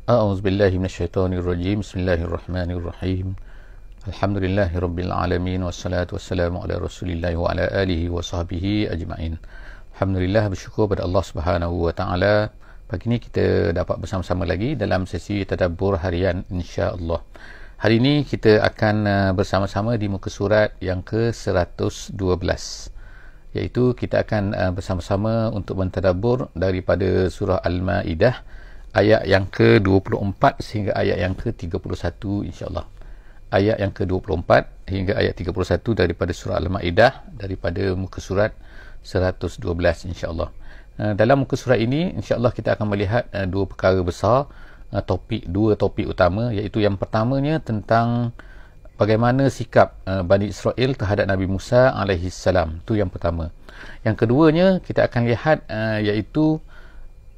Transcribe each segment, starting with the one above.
A'udzubillahi minasyaitonirrajim. Bismillahirrahmanirrahim. Alhamdulillahirabbil alamin wassalatu wassalamu ala Rasulillah wa ala alihi wa sahbihi ajma'in. Alhamdulillah, bersyukur pada Allah Subhanahu wa taala. Pagi ni kita dapat bersama-sama lagi dalam sesi tadabbur harian insya-Allah. Hari ini kita akan bersama-sama di muka surat yang ke-112. Iaitu kita akan bersama-sama untuk mentadabbur daripada surah Al-Maidah ayat yang ke-24 sehingga ayat yang ke-31 insya-Allah. Ayat yang ke-24 hingga ayat 31 daripada surah Al-Maidah daripada muka surat 112 insya-Allah. Dalam muka surat ini insya-Allah kita akan melihat dua perkara besar, dua topik utama, iaitu yang pertamanya tentang bagaimana sikap Bani Israel terhadap Nabi Musa alaihi salam. Itu yang pertama. Yang keduanya kita akan lihat iaitu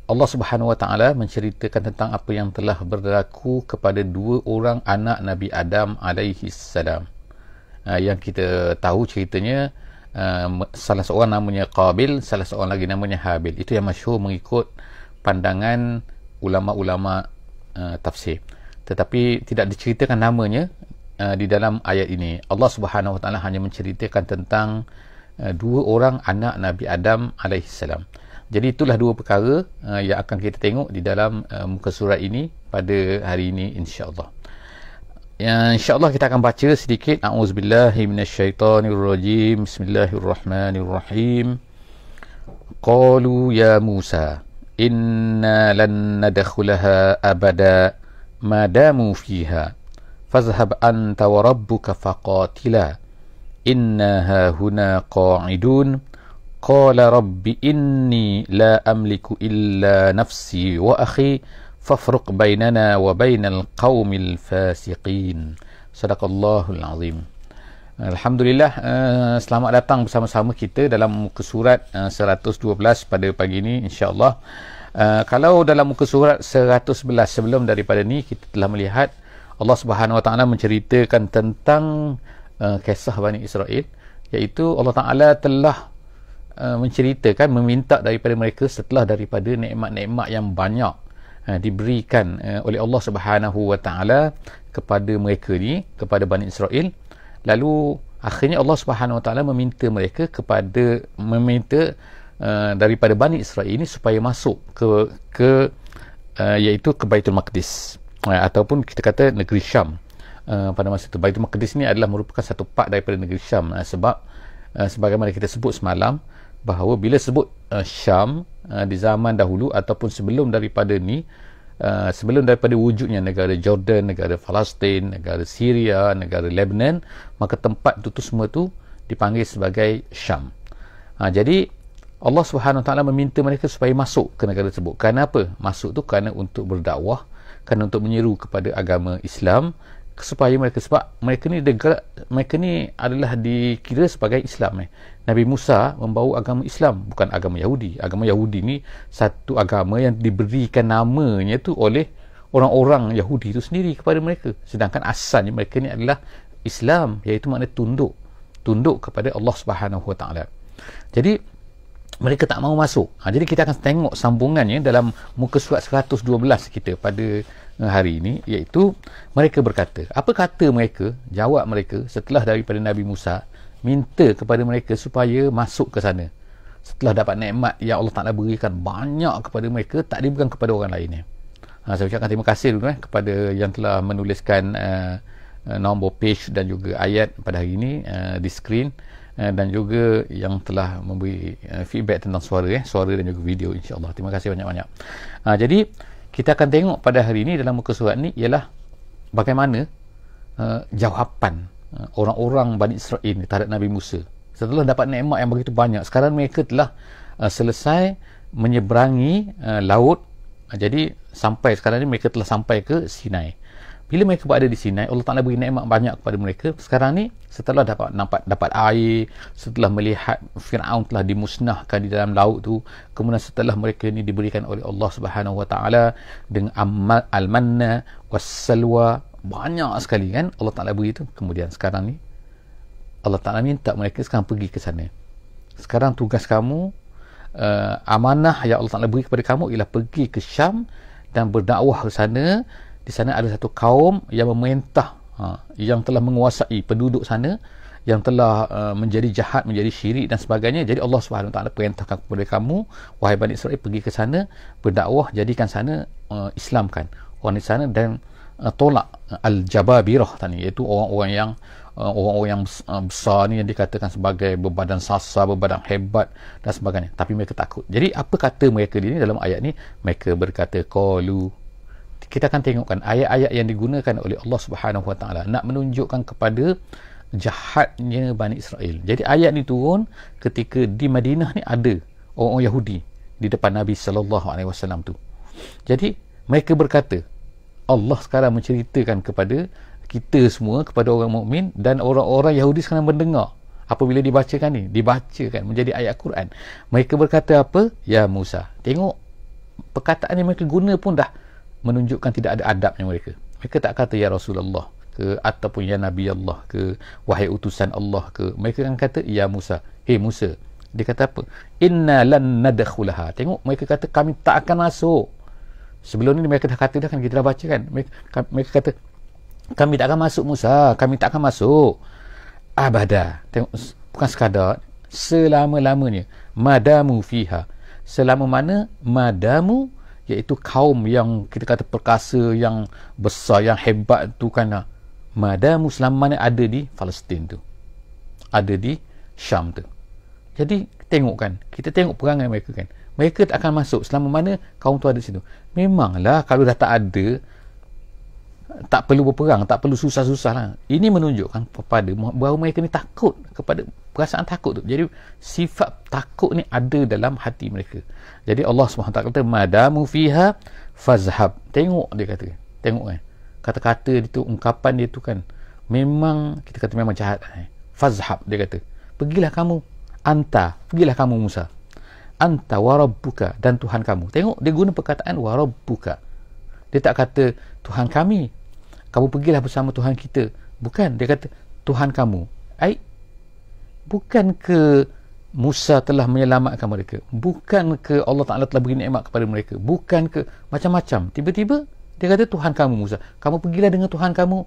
Allah Subhanahu Wa Taala menceritakan tentang apa yang telah berlaku kepada dua orang anak Nabi Adam alaihi salam. Yang kita tahu ceritanya, salah seorang namanya Qabil, salah seorang lagi namanya Habil. Itu yang masyhur mengikut pandangan ulama-ulama tafsir. Tetapi tidak diceritakan namanya di dalam ayat ini. Allah Subhanahu Wa Taala hanya menceritakan tentang dua orang anak Nabi Adam alaihi salam. Jadi itulah dua perkara yang akan kita tengok di dalam muka surat ini pada hari ini insya-Allah. Insya-Allah kita akan baca sedikit. A'udzubillahi minasyaitonirrajim. Bismillahirrahmanirrahim. Qalu ya Musa, inna lan nadkhulaha abada ma damu fiha. Fazhab anta wa rabbuka faqatila. Inna hahuna qa'idun. Qala rabbi inni la amliku illa nafsi wa akhi fafruq bainana wa bainal qaumil fasiqin. Sadaqallahul azim. Alhamdulillah, selamat datang bersama-sama kita dalam muka surat 112 pada pagi ini insya-Allah. Kalau dalam muka surat 111 sebelum daripada ni kita telah melihat Allah Subhanahu Wa Taala menceritakan tentang kisah Bani Israel, iaitu Allah Taala telah menceritakan, meminta daripada mereka setelah daripada nikmat-nikmat yang banyak diberikan oleh Allah Subhanahu Wa Taala kepada mereka ni, kepada Bani Israel. Lalu akhirnya Allah Subhanahu Wa Taala meminta mereka daripada Bani Israel ini supaya masuk ke iaitu ke Baitul Maqdis, ataupun kita kata negeri Syam. Pada masa itu Baitul Maqdis ni adalah merupakan satu part daripada negeri Syam, sebab sebagaimana kita sebut semalam bahawa bila sebut Syam di zaman dahulu ataupun sebelum daripada ni, sebelum daripada wujudnya negara Jordan, negara Palestin, negara Syria, negara Lebanon, maka tempat itu semua tu dipanggil sebagai Syam. Jadi Allah Subhanahu Wa Taala meminta mereka supaya masuk ke negara tersebut. Kerana apa? Masuk tu kerana untuk berdakwah, kerana untuk menyeru kepada agama Islam, supaya mereka ni adalah dikira sebagai Islam. Nabi Musa membawa agama Islam, bukan agama Yahudi. Agama Yahudi ni satu agama yang diberikan namanya tu oleh orang-orang Yahudi itu sendiri kepada mereka, sedangkan asalnya mereka ni adalah Islam, iaitu makna tunduk kepada Allah Subhanahu Wa Taala. Jadi mereka tak mau masuk. Jadi kita akan tengok sambungannya dalam muka surat 112 kita pada hari ini, iaitu mereka berkata. Apa kata mereka? Jawab mereka setelah daripada Nabi Musa minta kepada mereka supaya masuk ke sana, setelah dapat nikmat yang Allah Ta'ala berikan banyak kepada mereka, tak diberikan kepada orang lainnya. Saya ucapkan terima kasih dulu kepada yang telah menuliskan nombor page dan juga ayat pada hari ini di skrin, dan juga yang telah memberi feedback tentang suara dan juga video insya-Allah. Terima kasih banyak-banyak. Jadi kita akan tengok pada hari ini dalam muka surat ni ialah bagaimana jawapan orang-orang Bani Israel ni terhadap Nabi Musa setelah dapat nikmat yang begitu banyak. Sekarang mereka telah selesai menyeberangi laut. Jadi sampai sekarang ni mereka telah sampai ke Sinai. Bila mereka berada di Sinai, Allah Ta'ala beri nikmat banyak kepada mereka. Sekarang ni setelah dapat air, setelah melihat Fir'aun telah dimusnahkan di dalam laut tu, kemudian setelah mereka ni diberikan oleh Allah Subhanahu Wa Taala dengan al-manna was-salwa, banyak sekali kan Allah Ta'ala beri tu. Kemudian sekarang ni Allah Ta'ala minta mereka sekarang pergi ke sana. Sekarang tugas kamu, amanah yang Allah Ta'ala beri kepada kamu ialah pergi ke Syam dan berdakwah ke sana. Di sana ada satu kaum yang memerintah, yang telah menguasai penduduk sana, yang telah menjadi jahat, menjadi syirik dan sebagainya. Jadi Allah SWT perintahkan kepada kamu, wahai Bani Israel, pergi ke sana, berdakwah, jadikan sana Islamkan orang di sana, dan tolak al-jababirah tadi, iaitu orang-orang yang besar ni, yang dikatakan sebagai berbadan sasar, berbadan hebat dan sebagainya. Tapi mereka takut. Jadi apa kata mereka ni dalam ayat ni? Mereka berkata qalu. Kita akan tengokkan ayat-ayat yang digunakan oleh Allah Subhanahu Wa Taala nak menunjukkan kepada jahatnya Bani Israel. Jadi ayat ni turun ketika di Madinah ni ada orang-orang Yahudi di depan Nabi SAW tu. Jadi mereka berkata, Allah sekarang menceritakan kepada kita semua, kepada orang mukmin, dan orang-orang Yahudi sekarang mendengar apabila dibacakan menjadi ayat Quran. Mereka berkata apa? Ya Musa. Tengok perkataan yang mereka guna pun dah menunjukkan tidak ada adabnya mereka. Mereka tak kata ya Rasulullah ke, ataupun ya Nabi Allah ke, wahai utusan Allah ke. Mereka kan kata ya Musa. Hei Musa. Dia kata apa? Inna lan nadkhulaha. Tengok, mereka kata kami tak akan masuk. Sebelum ni mereka dah kata dah, kan kita dah baca kan. Mereka kata kami tak akan masuk Musa, kami tak akan masuk. Abada. Tengok, bukan sekadar, selama-lamanya. Madamu fiha. Selama mana? Madamu, iaitu kaum yang kita kata perkasa, yang besar, yang hebat tu kan. Madamu, selama mana ada di Palestin tu, ada di Syam tu. Jadi tengok kan, kita tengok perangai mereka kan. Mereka tak akan masuk selama mana kaum tu ada di situ. Memanglah kalau dah tak ada, tak perlu berperang, tak perlu susah-susah lah. Ini menunjukkan kepada bahawa mereka ni takut, kepada perasaan takut tu. Jadi sifat takut ni ada dalam hati mereka. Jadi Allah SWT kata madamu fiha fazhab. Tengok, dia kata, tengok kan, kata-kata dia tu, ungkapan dia tu kan, memang kita kata memang jahat. Fazhab, dia kata, pergilah kamu, pergilah kamu Musa, anta warabbuka, dan Tuhan kamu. Tengok, dia guna perkataan warabbuka. Dia tak kata Tuhan kami, kamu pergilah bersama Tuhan kita. Bukan, dia kata Tuhan kamu. Bukan ke Musa telah menyelamatkan mereka, bukan ke Allah Ta'ala telah beri nikmat kepada mereka, bukan ke macam-macam. Tiba-tiba dia kata Tuhan kamu Musa, kamu pergilah dengan Tuhan kamu.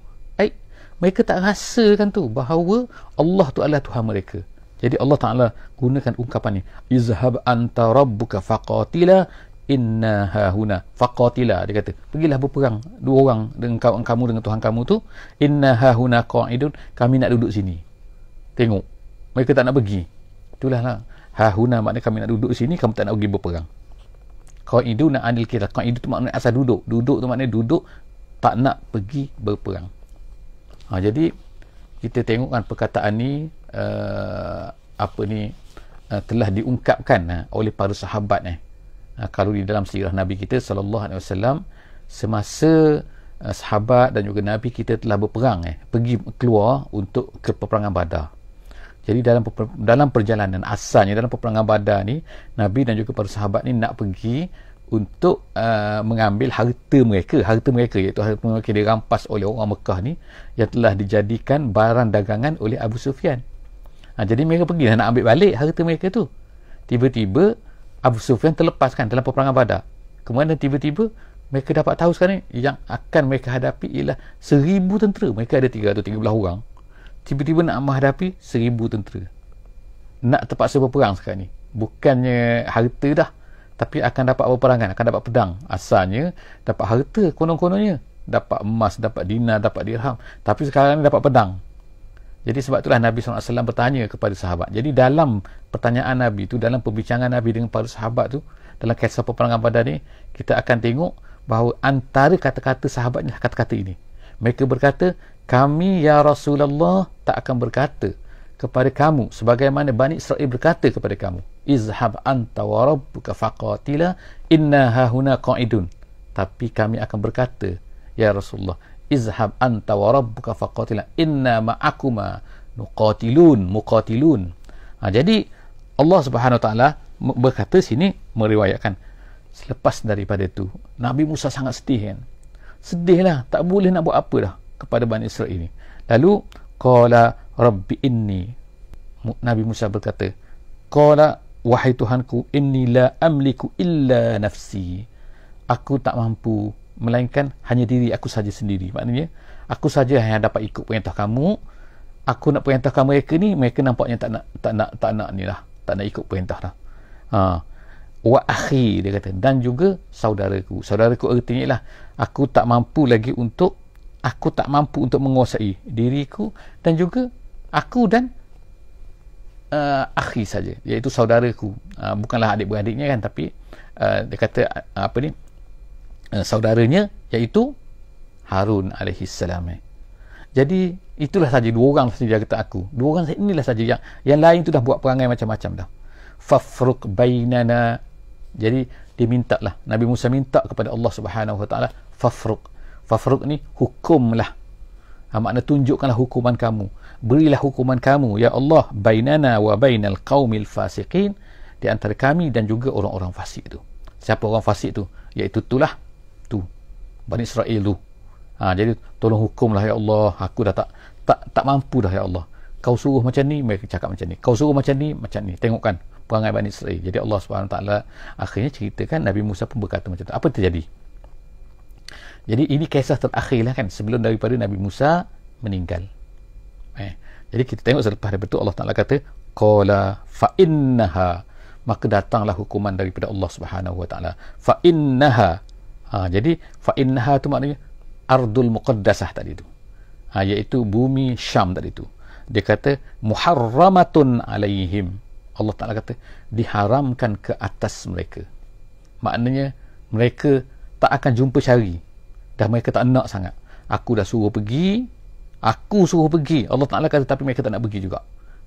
Mereka tak rasakan tu bahawa Allah tu adalah Tuhan mereka. Jadi Allah Ta'ala gunakan ungkapan ni, izhab anta rabbuka faqatila inna hahuna faqatila. Dia kata pergilah berperang, dua orang dengan kamu dengan Tuhan kamu tu, inna hahuna qa'idun, kami nak duduk sini. Tengok, mereka tak nak pergi. Itulah lah, hahuna maknanya kami nak duduk sini, kamu tak nak pergi berperang. Qa'idun nak adil kita. Qa'idun tu maknanya asal duduk. Duduk tu maknanya duduk, tak nak pergi berperang. Jadi kita tengokkan perkataan ni telah diungkapkan oleh para sahabat. Kalau di dalam sirah Nabi kita SAW, semasa sahabat dan juga Nabi kita telah berperang, pergi keluar untuk ke peperangan Badar. Jadi dalam perjalanan, asalnya dalam peperangan Badar ni, Nabi dan juga para sahabat ni nak pergi untuk mengambil harta mereka, iaitu harta mereka dirampas oleh orang Mekah ni, yang telah dijadikan barang dagangan oleh Abu Sufyan. Jadi mereka pergi nak ambil balik harta mereka tu. Tiba-tiba Abu Sufyan terlepaskan dalam peperangan Badar. Kemudian tiba-tiba mereka dapat tahu sekarang ni, yang akan mereka hadapi ialah 1000 tentera. Mereka ada 313 orang. Tiba-tiba nak menghadapi 1000 tentera. Nak terpaksa berperang sekarang ni. Bukannya harta dah, tapi akan dapat berperangan, akan dapat pedang. Asalnya dapat harta konon-kononnya, dapat emas, dapat dinar, dapat dirham, tapi sekarang ni dapat pedang. Jadi sebab itulah Nabi SAW bertanya kepada sahabat. Jadi dalam pertanyaan Nabi tu, dalam perbincangan Nabi dengan para sahabat tu, dalam kisah peperangan Badar ni, kita akan tengok bahawa antara kata-kata sahabatnya kata-kata ini. Mereka berkata, kami ya Rasulullah tak akan berkata kepada kamu sebagaimana Bani Israel berkata kepada kamu, izhab anta wa rabbuka faqatila inna hahuna qa'idun. Tapi kami akan berkata, ya Rasulullah, izhab anta wa rabbuka faqatila inna ma'akuma muqatilun. Jadi Allah Subhanahu Wa Taala berkata sini, meriwayatkan selepas daripada itu Nabi Musa sangat sedih kan. Sedihlah, tak boleh nak buat apa dah kepada Bani Israel ini. Lalu qala rabbi inni, Nabi Musa berkata, qala wahai Tuhanku, inni la amliku illa nafsi, aku tak mampu, melainkan hanya diri aku saja sendiri. Maknanya aku saja yang dapat ikut perintah kamu. Aku nak perintahkan mereka ni, mereka nampaknya tak nak ni lah, tak nak ikut perintah dah. Wa akhi, dia kata, dan juga saudaraku. Saudaraku artinya ialah aku tak mampu untuk menguasai diriku, dan juga aku dan akhi saja, iaitu saudaraku. Bukanlah adik-beradiknya kan, tapi dia kata saudaranya, iaitu Harun alaihi salam. Jadi itulah saja, dua orang saja kata aku. Dua orang inilah saja, yang lain tu dah buat perangai macam-macam dah. Fafruq bainana. Jadi dia minta lah, Nabi Musa minta kepada Allah Subhanahu wa taala, Fafruq ni hukumlah. Makna tunjukkanlah hukuman kamu. Berilah hukuman kamu ya Allah, bainana wa bainal qaumil fasiqin, di antara kami dan juga orang-orang fasik tu. Siapa orang fasik tu? Iaitu Bani Israel tu. Jadi tolong hukumlah ya Allah, aku dah tak mampu dah ya Allah. Kau suruh macam ni, mereka cakap macam ni. Kau suruh macam ni. Tengokkan perangai Bani Israel. Jadi Allah Subhanahu Wa Taala akhirnya ceritakan Nabi Musa pun berkata macam tu. Apa terjadi? Jadi ini kisah terakhir lah kan, sebelum daripada Nabi Musa meninggal. Jadi kita tengok selepas daripada itu Allah Ta'ala kata, qala fa innaha, maka datanglah hukuman daripada Allah Subhanahu Wa Taala. Fa innaha. Jadi fa innaha tu maknanya ardul muqaddasah tadi tu. Iaitu bumi Syam tadi tu. Dia kata muharramatun alaihim. Allah Ta'ala kata diharamkan ke atas mereka. Maknanya mereka tak akan jumpa cari. Dah mereka tak nak sangat. Aku suruh pergi. Allah Ta'ala kata, tapi mereka tak nak pergi juga.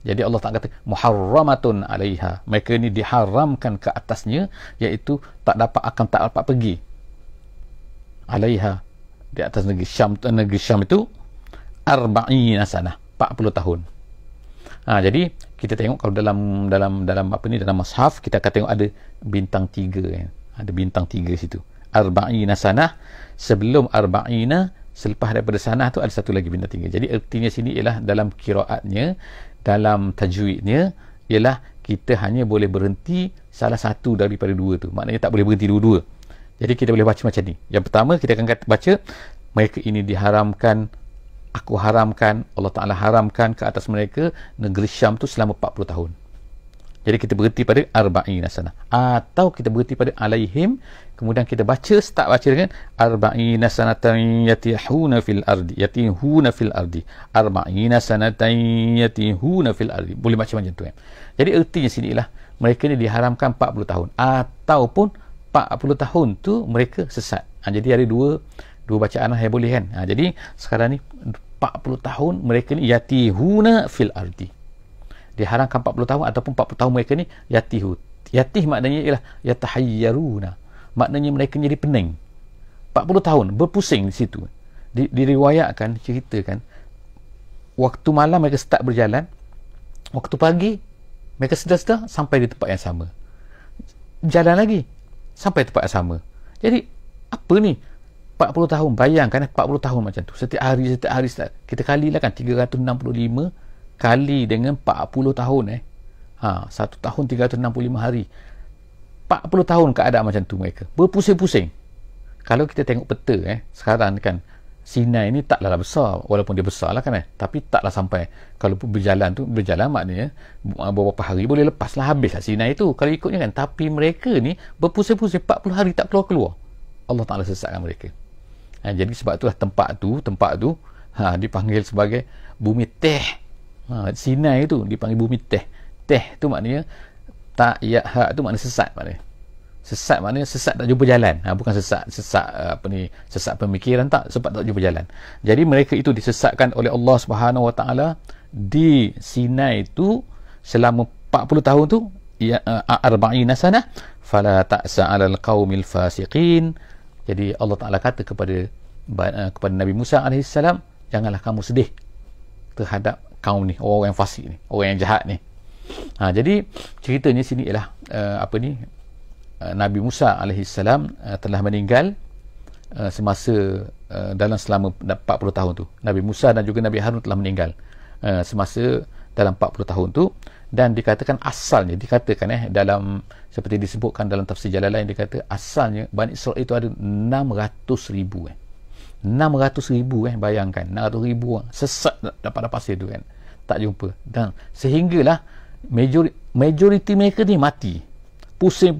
Jadi Allah Ta'ala kata muharramatun alaiha. Mereka ni diharamkan ke atasnya, iaitu tak dapat pergi. Alaiha, di atas negeri Syam itu 40 sanah, 40 tahun. Jadi kita tengok kalau dalam mushaf kita akan tengok ada bintang 3 kan. Ada bintang 3 situ. 40 sanah, sebelum 40, selepas daripada sanah tu ada satu lagi bintang 3. Jadi artinya sini ialah dalam qiraatnya, dalam tajwidnya ialah kita hanya boleh berhenti salah satu daripada dua tu. Maknanya tak boleh berhenti dua-dua. Jadi kita boleh baca macam ni. Yang pertama kita akan baca mereka ini diharamkan, aku haramkan, Allah Ta'ala haramkan ke atas mereka negeri Syam tu selama 40 tahun. Jadi kita berhenti pada 40 sanah. Atau kita berhenti pada alaihim, kemudian kita start baca dengan 40 sanatan yatihuna fil ardi. 40 sanatan yatihuna fil ardi. Boleh baca macam tu kan. Jadi artinya sini ialah mereka ni diharamkan 40 tahun. Ataupun 40 tahun tu mereka sesat. Jadi ada dua bacaan yang boleh kan. Jadi sekarang ni 40 tahun mereka ni yatihuna fil ardi. Diharamkan 40 tahun ataupun 40 tahun mereka ni yatihu. Yatih maknanya ialah yatahayyaruna. Maknanya mereka jadi pening. 40 tahun berpusing di situ. Diriwayatkan, ceritakan waktu malam mereka start berjalan, waktu pagi mereka sedar-sedar sampai di tempat yang sama. Jalan lagi sampai tempat yang sama. Jadi apa ni? 40 tahun, bayangkan 40 tahun macam tu. Setiap hari kita kalilah kan 365 kali dengan 40 tahun satu tahun 365 hari. 40 tahun keadaan macam tu mereka. Berpusing-pusing. Kalau kita tengok peta sekarang kan Sinai ni taklah besar, walaupun dia besar lah kan tapi taklah sampai, kalau berjalan maknanya beberapa hari boleh lepas lah, habis lah Sinai tu kalau ikutnya kan. Tapi mereka ni berpusing-pusing 40 hari tak keluar-keluar. Allah Ta'ala sesatkan mereka. Jadi sebab itulah tempat tu dipanggil sebagai bumi teh. Sinai tu dipanggil bumi teh. Teh tu maknanya tak ya ha tu maknanya sesat maknanya. Sesat maknanya sesat tak jumpa jalan. Bukan sesat sesat pemikiran, tak, sebab tak jumpa jalan. Jadi mereka itu disesatkan oleh Allah Subhanahu Wa Taala di Sinai tu selama 40 tahun tu, 40 sanah, fala ta'sa 'alal qaumil fasiqin. Jadi Allah Ta'ala kata kepada Nabi Musa AS, janganlah kamu sedih terhadap kaum ni, orang yang fasik ni, orang yang jahat ni. Jadi ceritanya sini ialah Nabi Musa AS telah meninggal semasa selama 40 tahun tu. Nabi Musa dan juga Nabi Harun telah meninggal semasa dalam 40 tahun tu. Dan dikatakan asalnya, dalam seperti disebutkan dalam tafsir Jalalain, dikata asalnya Bani Israel itu ada 600,000 600,000 bayangkan 600,000 orang sesat dapat pasir tu kan, tak jumpa. Dan sehinggalah majoriti mereka ni mati, pusing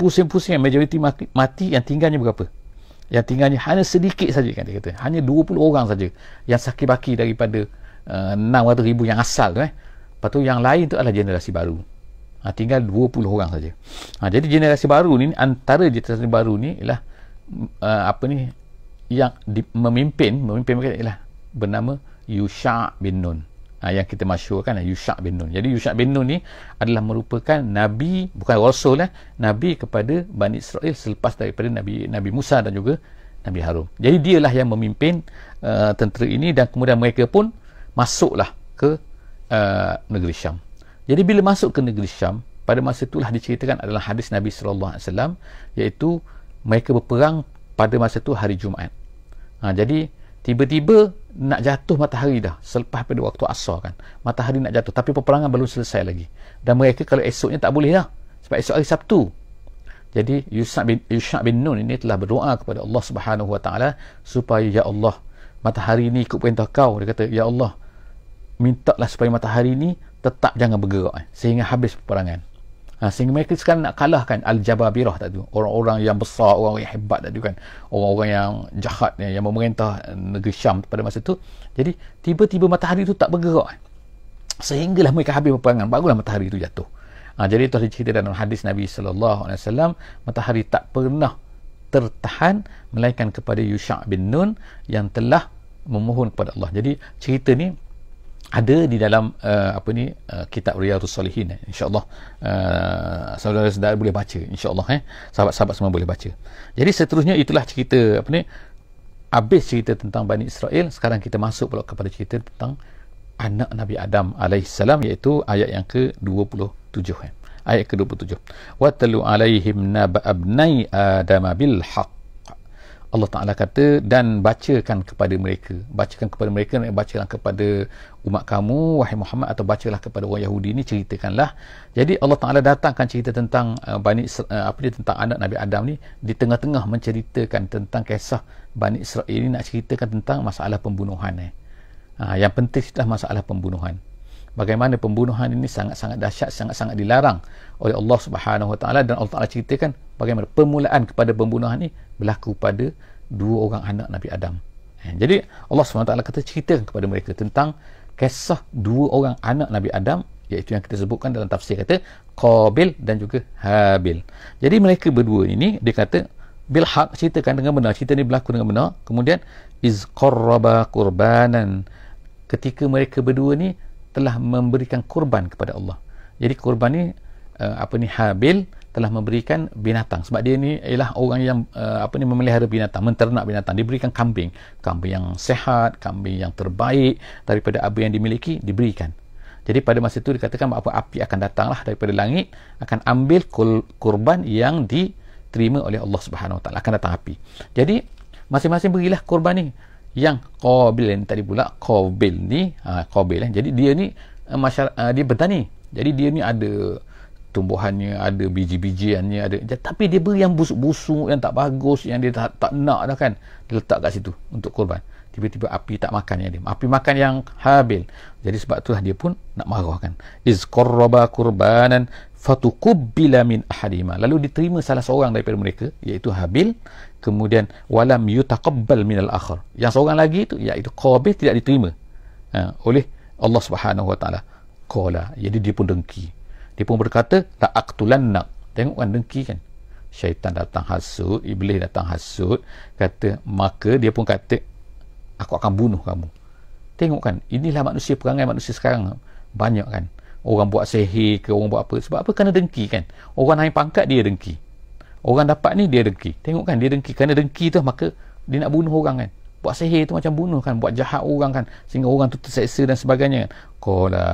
majoriti mati. Yang tinggalnya berapa? Yang tinggalnya hanya sedikit saja kan, dia kata hanya 20 orang saja yang sakit baki daripada 600,000 yang asal tu. Lepas tu yang lain tu adalah generasi baru. Tinggal 20 orang saja. Jadi generasi baru ni, antara generasi baru ni ialah yang memimpin mereka ialah bernama Yusha' bin Nun. Yang kita masyhurkan Yusha' bin Nun. Jadi Yusha' bin Nun ni adalah merupakan nabi, bukan rasul nabi kepada Bani Israel selepas daripada Nabi Musa dan juga Nabi Harun. Jadi dialah yang memimpin tentera ini, dan kemudian mereka pun masuklah ke negeri Syam. Jadi bila masuk ke negeri Syam, pada masa itulah diceritakan adalah hadis Nabi SAW, iaitu mereka berperang pada masa itu hari Jumaat. Jadi tiba-tiba nak jatuh matahari dah, selepas pada waktu asar kan, matahari nak jatuh, tapi peperangan belum selesai lagi. Dan mereka kalau esoknya tak boleh dah, sebab esok hari Sabtu. Jadi Yusha' bin Nun ini telah berdoa kepada Allah Subhanahu Wa Taala supaya, ya Allah, matahari ni ikut perintah kau. Dia kata, ya Allah, mintalah supaya matahari ni tetap jangan bergerak sehingga habis peperangan. Sehingga mereka sekarang nak kalahkan Al-Jababirah tadi, orang-orang yang besar, orang yang hebat tadi kan, orang-orang yang jahat yang memerintah negeri Syam pada masa itu. Jadi tiba-tiba matahari itu tak bergerak, sehinggalah mereka habis peperangan, barulah matahari itu jatuh. Jadi itu dicerita dalam hadis Nabi SAW, matahari tak pernah tertahan melainkan kepada Yusha' bin Nun yang telah memohon kepada Allah. Jadi cerita ni ada di dalam kitab Riyadhus Salihin. InsyaAllah saudara-saudara boleh baca, insyaAllah sahabat-sahabat semua boleh baca. Jadi seterusnya itulah cerita habis cerita tentang Bani Israel. Sekarang kita masuk pula kepada cerita tentang anak Nabi Adam alaihissalam, iaitu ayat yang ke-27. Ayat ke-27. Wattalu alaihim naba abnai adama bil haqq. Allah Ta'ala kata, dan bacakan kepada mereka, bacalah kepada umat kamu wahai Muhammad, atau bacalah kepada orang Yahudi ni, ceritakanlah. Jadi Allah Ta'ala datangkan cerita tentang tentang anak Nabi Adam ni, di tengah-tengah menceritakan tentang kisah Bani Israel ini, nak ceritakan tentang masalah pembunuhan. Yang penting adalah masalah pembunuhan. Bagaimana pembunuhan ini sangat-sangat dahsyat, sangat-sangat dilarang oleh Allah Subhanahu Wa Taala. Dan Allah Taala ceritakan bagaimana permulaan kepada pembunuhan ini berlaku pada dua orang anak Nabi Adam. Jadi Allah Subhanahu Wa Taala kata, ceritakan kepada mereka tentang kisah dua orang anak Nabi Adam, iaitu yang kita sebutkan dalam tafsir kata Qabil dan juga Habil. Jadi mereka berdua ini, dia kata bil haq, ceritakan dengan benar, cerita ni berlaku dengan benar. Kemudian iz qarraba qurbanan, ketika mereka berdua ni telah memberikan kurban kepada Allah. Jadi kurban ni Habil telah memberikan binatang, sebab dia ni ialah orang yang memelihara binatang, menternak binatang. Diberikan kambing yang sehat, kambing yang terbaik daripada apa yang dimiliki, diberikan. Jadi pada masa itu dikatakan bahawa api akan datanglah daripada langit, akan ambil kurban yang diterima oleh Allah Subhanahu Wa Taala, akan datang api. Jadi masing-masing berilah kurban ni. Yang Qabil ni tadi pula, Qabil ni jadi dia ni dia bertani. Jadi dia ni ada tumbuhannya, ada biji-bijiannya, ada, tapi dia beri yang busuk-busuk, yang tak bagus, yang dia tak nak dah kan, dia letak kat situ untuk kurban. Tiba-tiba api tak makan yang dia, api makan yang Habil. Jadi sebab itulah dia pun nak marah kan. Iz qarraba qurbanan fatukubbila min ahadima, lalu diterima salah seorang daripada mereka, iaitu Habil. Kemudian walam yutaqabbal minal akhar, yang seorang lagi itu, iaitu Qabil, tidak diterima oleh Allah Subhanahu Wa Taala. Qala, jadi dia pun dengki, dia pun berkata la aqtulannak. Tengok kan, dengki kan, syaitan datang hasut, iblis datang hasut, kata, maka dia pun kata, aku akan bunuh kamu. Tengok kan, inilah manusia, perangai manusia sekarang banyak kan, orang buat sihir ke, orang buat apa, sebab apa? Kerana dengki kan. Orang naik pangkat, dia dengki. Orang dapat ni, dia dengki. Tengok kan, dia dengki. Kerana dengki tu, maka dia nak bunuh orang kan. Buat sihir tu macam bunuh kan, buat jahat orang kan, sehingga orang tu terseksa dan sebagainya kan. Qala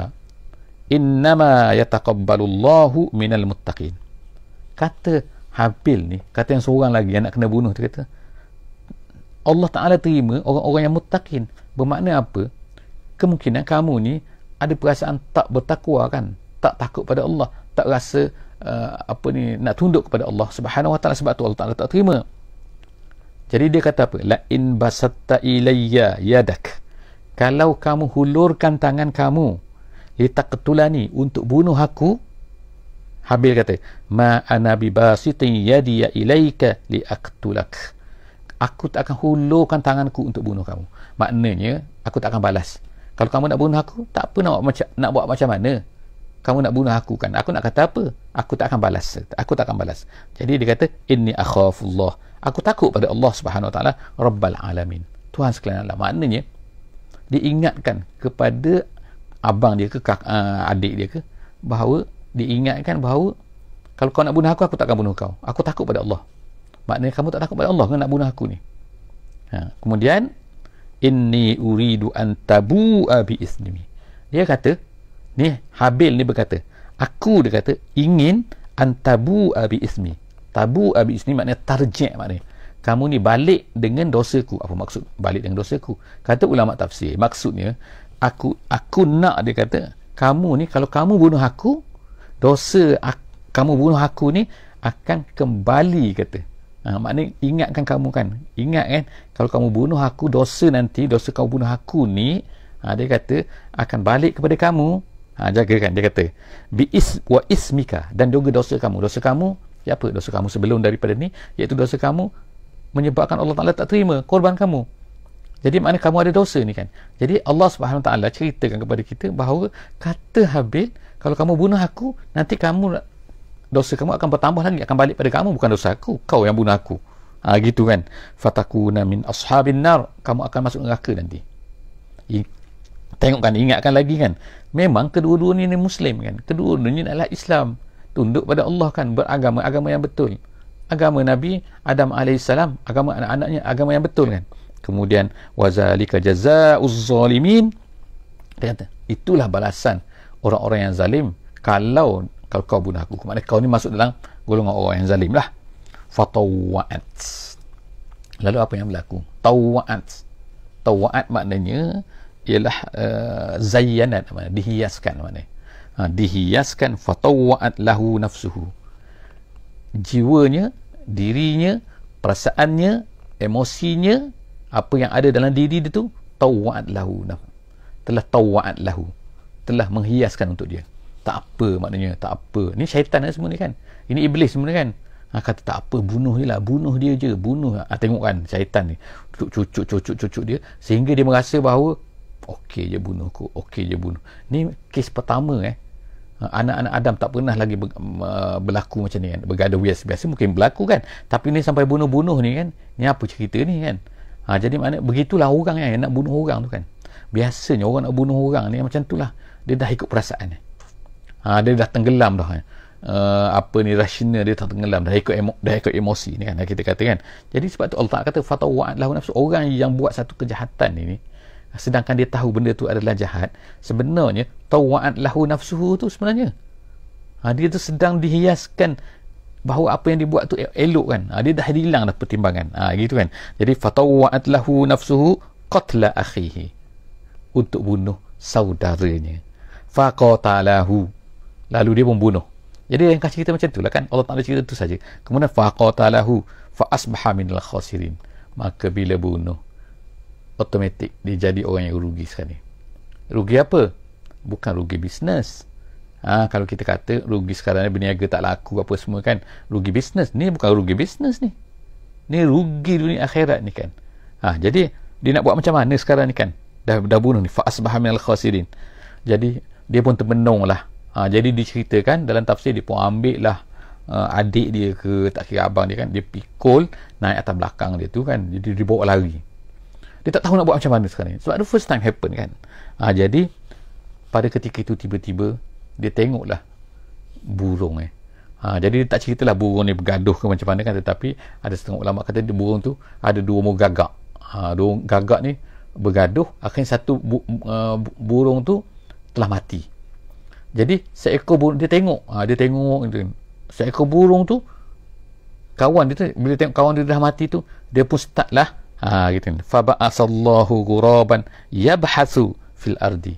innama yataqabbalullahu minal muttaqin. Kata Habil ni, kata yang seorang lagi yang nak kena bunuh tu, kata Allah Ta'ala terima orang-orang yang muttaqin. Bermakna apa? Kemungkinan kamu ni ada perasaan tak bertakwa kan, tak takut pada Allah, tak rasa nak tunduk kepada Allah Subhanahu wa taala, sebab tu Allah Taala tak terima. Jadi dia kata apa? La in basatta ilayya yadak, kalau kamu hulurkan tangan kamu litaqtulani, untuk bunuh aku. Habil kata, ma ana bibasitin yadiya ilaika liaqtulak, aku tak akan hulurkan tanganku untuk bunuh kamu. Maknanya aku tak akan balas. Kalau kamu nak bunuh aku, tak apa nak buat macam mana. Kamu nak bunuh aku kan, aku nak kata apa? Aku tak akan balas. Aku tak akan balas. Jadi dia kata, inni akhafullah, aku takut pada Allah Subhanahu wa taala, Rabbal alamin, Tuhan sekalian alam. Maknanya dia ingatkan kepada abang dia ke adik dia ke, bahawa diingatkan bahawa kalau kau nak bunuh aku tak akan bunuh kau. Aku takut pada Allah. Maknanya kamu tak takut pada Allah kan nak bunuh aku ni. Kemudian inni uridu an tabu'a bi ismi. Dia kata ni, Habil ni berkata, aku, dia kata, ingin an tabu'a bi ismi. Tabu'a bi ismi maknanya tarji', maknanya kamu ni balik dengan dosaku. Apa maksud balik dengan dosaku? Kata ulama tafsir, maksudnya aku nak, dia kata, kamu ni kalau kamu bunuh aku, dosa kamu bunuh aku ni akan kembali, kata. Maknanya ingatkan kamu kan, ingat kan, kalau kamu bunuh aku, dosa nanti, dosa kamu bunuh aku ni, dia kata akan balik kepada kamu. Jaga kan, dia kata wa ismika, dan juga dosa kamu. Dosa kamu apa? Dosa kamu sebelum daripada ni, iaitu dosa kamu menyebabkan Allah Ta'ala tak terima korban kamu. Jadi maknanya kamu ada dosa ni kan. Jadi Allah Subhanahu Wa Ta'ala ceritakan kepada kita bahawa kata Habil, kalau kamu bunuh aku, nanti dosa kamu akan bertambah lagi, akan balik pada kamu, bukan dosa aku, kau yang bunuh aku. Gitu kan. Fatakuna min ashabin nar, kamu akan masuk neraka nanti. Tengok kan, ingatkan lagi kan, memang kedua-duanya ni Muslim kan, kedua-duanya adalah Islam, tunduk pada Allah kan, agama yang betul, agama Nabi Adam AS, agama anak-anaknya, agama yang betul kan. Kemudian wazalika jazaa'uz zalimin, dia kata itulah balasan orang-orang yang zalim kalau kau bunuh aku. Maknanya kau ni masuk dalam golongan orang yang zalim lah. Fatawa'at, lalu apa yang berlaku? Tawa'at maknanya ialah zayyanat, dihiaskan, maknanya dihiaskan. Fatawa'at lahu nafsuhu, jiwanya, dirinya, perasaannya, emosinya, apa yang ada dalam diri dia tu, tawa'at lahu, telah menghiaskan untuk dia. Tak apa, maknanya tak apa. Ni syaitan semua ni kan, ini iblis semua ni kan. Kata tak apa, bunuh dia lah, bunuh dia je, bunuh. Tengok kan, syaitan ni cucuk dia, sehingga dia merasa bahawa okey je bunuh aku, okey je bunuh. Ni kes pertama anak-anak Adam tak pernah lagi berlaku macam ni kan, bergaduh biasa mungkin berlaku kan, tapi ni sampai bunuh-bunuh ni kan, ni apa cerita ni kan. Jadi maknanya begitulah orang yang nak bunuh orang tu kan. Biasanya orang nak bunuh orang ni macam tu lah, dia dah ikut perasaan dia dah tenggelam dah rasional dia tenggelam, dah ikut emosi ni kan, kita kata kan. Jadi sebab tu Allah Ta'ala kata fatawa'at lahu nafsu, orang yang buat satu kejahatan ni, sedangkan dia tahu benda tu adalah jahat, sebenarnya tawa'at lahu nafsuhu tu sebenarnya dia tu sedang dihiaskan bahawa apa yang dibuat tu elok kan. Dia dah hilang dah pertimbangan, gitu kan. Jadi fatawa'at lahu nafsuhu qatla akhihi, untuk bunuh saudaranya. Faqatalahu, lalu dia membunuh. Jadi yang cerita macam tu lah kan, Allah Ta'ala cerita tu saja. Kemudian faqatalahu fa asbaha minal khasirin, maka bila bunuh automatik dia jadi orang yang rugi sekarang ni. Rugi apa? Bukan rugi bisnes. Kalau kita kata rugi sekarang ni berniaga tak laku apa semua kan, rugi bisnes. Ni bukan rugi bisnes ni. Ni rugi dunia akhirat ni kan. Jadi dia nak buat macam mana sekarang ni kan? Dah bunuh ni, fa asbaha minal khasirin. Jadi dia pun termenung lah. Jadi diceritakan dalam tafsir, dia pun ambil lah adik dia ke, tak kira abang dia kan, dia pikul naik atas belakang dia tu kan, jadi dia bawa lari. Dia tak tahu nak buat macam mana sekarang ni, sebab the first time happen kan. Jadi pada ketika itu tiba-tiba dia tengoklah burung jadi dia tak ceritalah burung ni bergaduh ke macam mana kan, tetapi ada setengah ulama kata burung tu ada dua umur gagak. Dua gagak ni bergaduh, akhirnya satu burung tu telah mati. Jadi seekor burung, dia tengok seekor burung tu, kawan dia tu, bila tengok kawan dia dah mati tu, dia pun start lah gitu. Fa ba'asallahu ghuraban yabhasu fil ardi,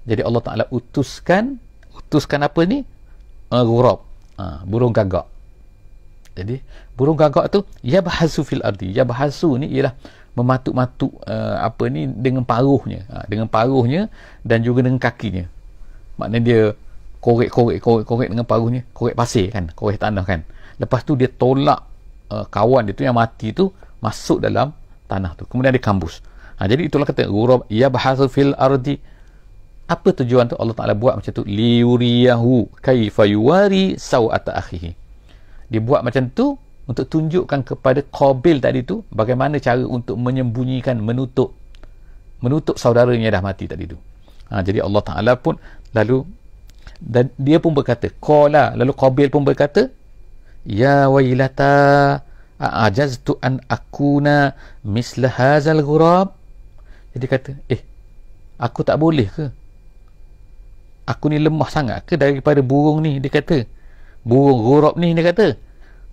Jadi Allah Ta'ala utuskan apa ni? Ghurab, burung gagak. Jadi burung gagak tu yabhasu fil ardi. Yabhasu ni ialah mematuk-matuk apa ni dengan paruhnya, dan juga dengan kakinya. Maknanya dia korek dengan paruhnya, korek pasir kan, korek tanah kan. Lepas tu dia tolak kawan dia tu yang mati tu masuk dalam tanah tu, kemudian dia kambus. Jadi itulah kata ghurab yabhasu fil ardi. Apa tujuan tu Allah Ta'ala buat macam tu? Liuriyahu kaifa yuwari sawata akhihi. Dia buat macam tu untuk tunjukkan kepada Qabil tadi tu bagaimana cara untuk menyembunyikan, menutup saudaranya dah mati tadi tu. Jadi Allah Ta'ala pun lalu, dan dia pun berkata, qala, lalu Qabil pun berkata, ya wailata a'ajaztu an akuna misla hazal ghurab. Jadi kata, aku tak boleh ke? Aku ni lemah sangat ke daripada burung ni? Dia kata, burung ghurab ni, dia kata,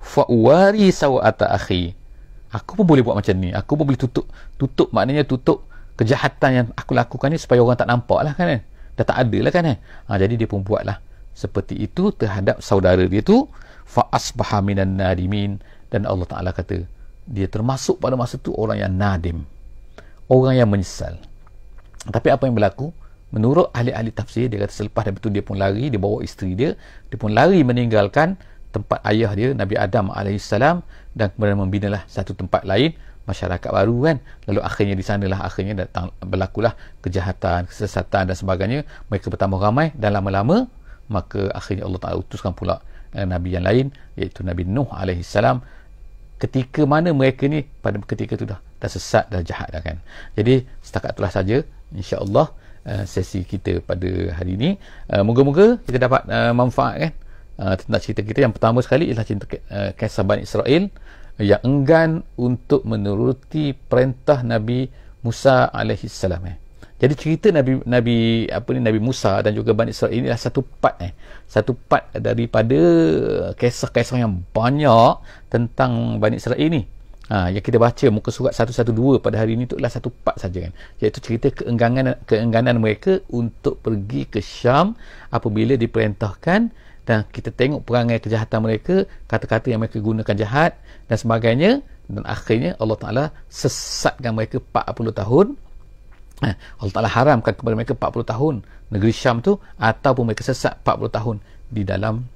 fa'wari sawata akhi. Aku pun boleh buat macam ni. Aku pun boleh tutup maknanya tutup kejahatan yang aku lakukan ni supaya orang tak nampak lah kan. Dah tak ada lah kan. Jadi dia pun buatlah seperti itu terhadap saudara dia tu. Fa'asbaha minan nadimin. Dan Allah Ta'ala kata, dia termasuk pada masa tu orang yang nadim, orang yang menyesal. Tapi apa yang berlaku? Menurut ahli-ahli tafsir, dia kata selepas itu dia pun lari, dia bawa isteri dia pun lari meninggalkan tempat ayah dia, Nabi Adam AS, dan kemudian membinalah satu tempat lain, masyarakat baru kan. Lalu akhirnya di sanalah datang berlakulah kejahatan, kesesatan dan sebagainya. Mereka bertambah ramai dan lama-lama maka akhirnya Allah Ta'ala utuskan pula Nabi yang lain, iaitu Nabi Nuh AS. Ketika mana mereka ni pada ketika itu dah sesat, dah jahat dah kan. Jadi setakat itulah saja insya-Allah sesi kita pada hari ini. Moga-moga kita dapat manfaat kan tentang cerita kita. Yang pertama sekali ialah cerita kisah Bani Israel yang enggan untuk menuruti perintah Nabi Musa alaihissalam. Jadi cerita Nabi Musa dan juga Bani Israel ini adalah satu part daripada kisah-kisah yang banyak tentang Bani Israel ini. Yang kita baca muka surat 112 pada hari ini tu adalah satu part saja kan, iaitu cerita keengganan mereka untuk pergi ke Syam apabila diperintahkan, dan kita tengok perangai kejahatan mereka, kata-kata yang mereka gunakan jahat dan sebagainya, dan akhirnya Allah Ta'ala sesatkan mereka 40 tahun. Allah Ta'ala haramkan kepada mereka 40 tahun negeri Syam tu, ataupun mereka sesat 40 tahun di dalam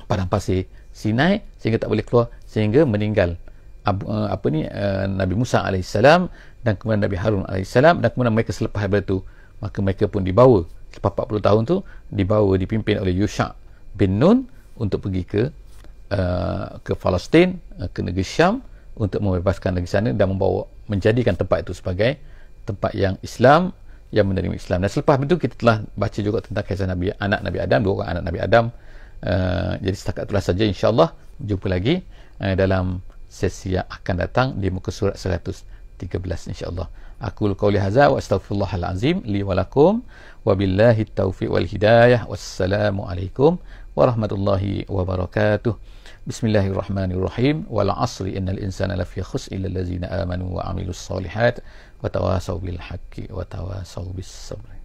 padang pasir Sinai sehingga tak boleh keluar, sehingga meninggal Nabi Musa alaihissalam dan kemudian Nabi Harun alaihissalam, dan kemudian mereka selepas daripada itu maka mereka pun dibawa selepas 40 tahun tu, dipimpin oleh Yusha bin Nun untuk pergi ke Palestin, ke negeri Syam, untuk membebaskan negeri sana dan menjadikan tempat itu sebagai tempat yang Islam, yang menerima Islam. Dan selepas itu kita telah baca juga tentang kisah anak Nabi Adam, 2 orang anak Nabi Adam. Jadi setakat itulah saja, insya-Allah jumpa lagi dalam sesi yang akan datang di muka surat 113 insya-Allah. Aku qauli hadza wa astaghfirullahal azim li wa lakum wa billahi taufiq wal hidayah. Wassalamu alaikum warahmatullahi wabarakatuh. Bismillahirrahmanirrahim. Wal 'asri innal insana lafi khusr illa allazina amanu wa 'amilus solihat wa tawasaw bil haqqi wa tawasaw bis sabr.